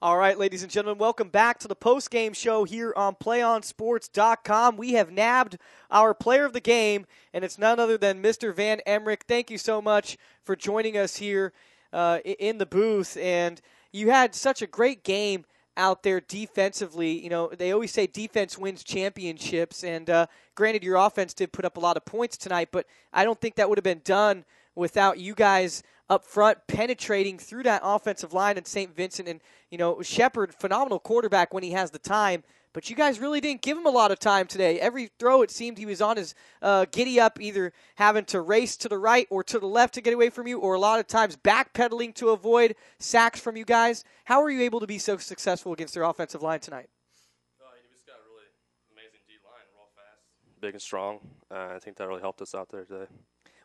All right, ladies and gentlemen, welcome back to the post-game show here on PlayOnSports.com. We have nabbed our player of the game, and it's none other than Mr. Van Emmerik. Thank you so much for joining us here in the booth. And you had such a great game out there defensively. You know, they always say defense wins championships, and granted, your offense did put up a lot of points tonight, but I don't think that would have been done without you guys up front penetrating through that offensive line and St. Vincent. And, you know, Shepard, phenomenal quarterback when he has the time, but you guys really didn't give him a lot of time today. Every throw, it seemed he was on his giddy-up, either having to race to the right or to the left to get away from you, or a lot of times backpedaling to avoid sacks from you guys. How were you able to be so successful against their offensive line tonight? We just got a really amazing D-line. We're all fast, big and strong. I think that really helped us out there today.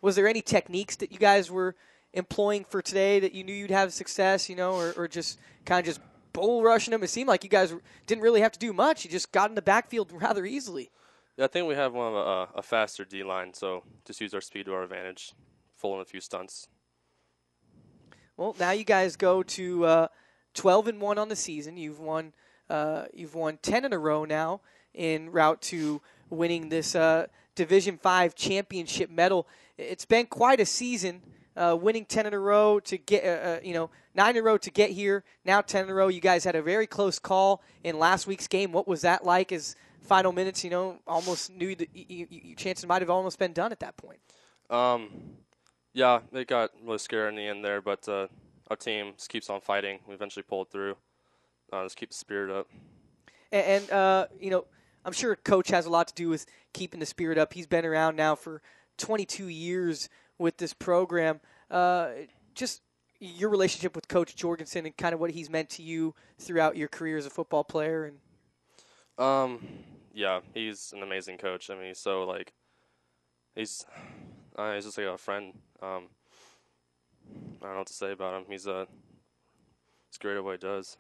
Was there any techniques that you guys were employing for today that you knew you'd have success, you know, or just kind of just bull rushing them? It seemed like you guys didn't really have to do much. You just got in the backfield rather easily. Yeah, I think we have one of a faster D-line, so just use our speed to our advantage, full in a few stunts. Well, now you guys go to 12-1 on the season. You've won 10 in a row now en route to winning this Division V championship medal. It's been quite a season. Winning 10 in a row to get, 9 in a row to get here. Now 10 in a row. You guys had a very close call in last week's game. What was that like? As final minutes, you know, almost knew that your chances might have almost been done at that point. Yeah, it got really scary in the end there, but our team just keeps on fighting. We eventually pulled through. Just keep the spirit up. And I'm sure Coach has a lot to do with keeping the spirit up. He's been around now for 22 years with this program. Just your relationship with Coach Jorgensen and kind of what he's meant to you throughout your career as a football player. And yeah, he's an amazing coach. I mean, he's so he's just like a friend. I don't know what to say about him. He's great at what he does.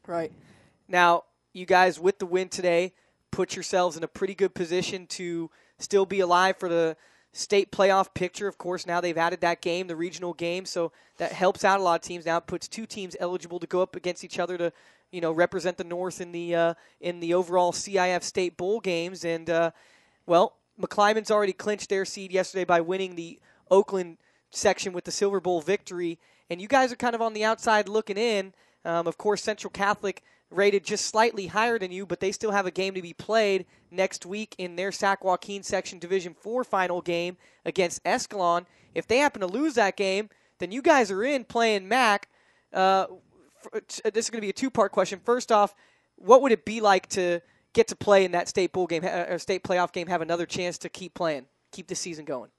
Right. Now, you guys, with the win today, put yourselves in a pretty good position to still be alive for the state playoff picture. Of course, now they've added that game, the regional game, so that helps out a lot of teams. Now it puts two teams eligible to go up against each other to, represent the North in the overall CIF state bowl games. And McClymonds already clinched their seed yesterday by winning the Oakland section with the Silver Bowl victory. And you guys are kind of on the outside looking in. Of course, Central Catholic rated just slightly higher than you, but they still have a game to be played next week in their Sac Joaquin Section Division IV final game against Escalon. If they happen to lose that game, then you guys are in playing MAC. This is going to be a two-part question. First off, what would it be like to get to play in that state bowl game, or state playoff game, have another chance to keep playing, keep the season going?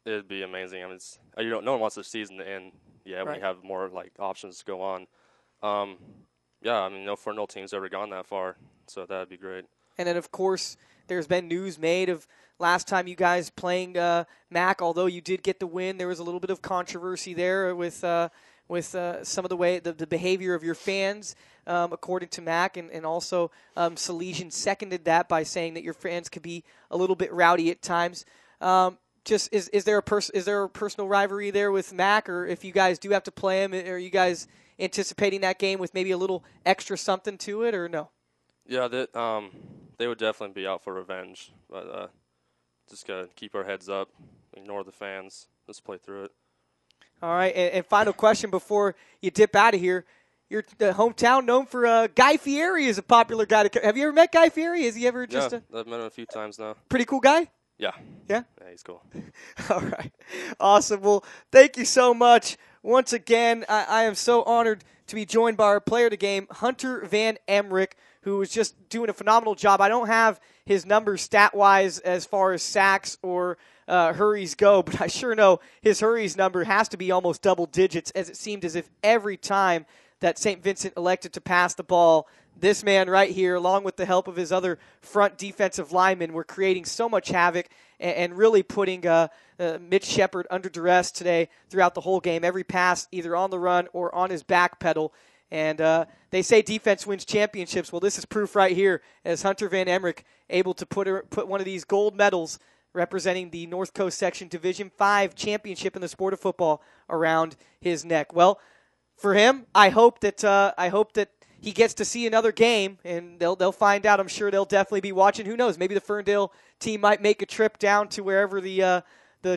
It'd be amazing. I mean, no one wants the season to end. Yeah, right. When you have more options to go on. Yeah, I mean, no Ferndale team's ever gone that far, so that would be great. And then, of course, there's been news made of last time you guys playing MAC. Although you did get the win, there was a little bit of controversy there with some of the way the behavior of your fans, according to MAC, and also Salesian seconded that by saying that your fans could be a little bit rowdy at times. Is there a personal rivalry there with MAC, or if you guys do have to play them, are you guys anticipating that game with maybe a little extra something to it, or no? Yeah, they would definitely be out for revenge, but just got to keep our heads up, ignore the fans, just play through it. All right, and final question before you dip out of here. Your hometown known for Guy Fieri is a popular guy. Have you ever met Guy Fieri? Is he ever just I've met him a few times now. Pretty cool guy? Yeah. Yeah? Yeah, he's cool. All right. Awesome. Well, thank you so much. Once again, I am so honored to be joined by our player of the game, Hunter Van Emmerik, who is just doing a phenomenal job. I don't have his numbers stat-wise as far as sacks or hurries go, but I sure know his hurries number has to be almost double digits, as it seemed as if every time that St. Vincent elected to pass the ball, this man right here, along with the help of his other front defensive linemen, were creating so much havoc and really putting Mitch Shepard under duress today throughout the whole game. Every pass either on the run or on his back pedal. And they say defense wins championships. Well, this is proof right here, as Hunter Van Emmerik able to put one of these gold medals representing the North Coast Section Division V championship in the sport of football around his neck. Well, for him. I hope that he gets to see another game, and they'll find out. I'm sure they'll definitely be watching. Who knows? Maybe the Ferndale team might make a trip down to wherever the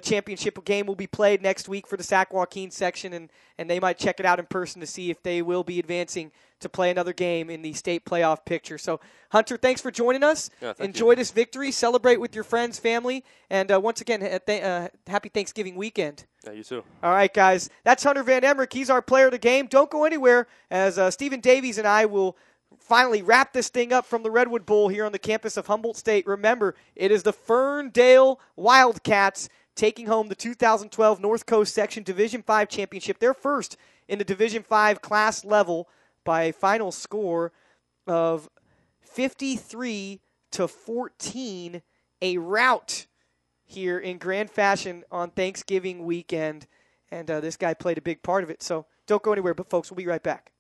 championship game will be played next week for the Sac Joaquin section, and they might check it out in person to see if they will be advancing to play another game in the state playoff picture. So, Hunter, thanks for joining us. Yeah, Enjoy this victory. Celebrate with your friends, family, and once again, happy Thanksgiving weekend. Yeah, you too. All right, guys. That's Hunter Van Emmerik. He's our player of the game. Don't go anywhere as Stephen Davies and I will finally wrap this thing up from the Redwood Bowl here on the campus of Humboldt State. Remember, it is the Ferndale Wildcats taking home the 2012 North Coast Section Division V Championship. They're first in the Division V class level by a final score of 53-14, a rout here in grand fashion on Thanksgiving weekend. And this guy played a big part of it. So don't go anywhere, but folks, we'll be right back.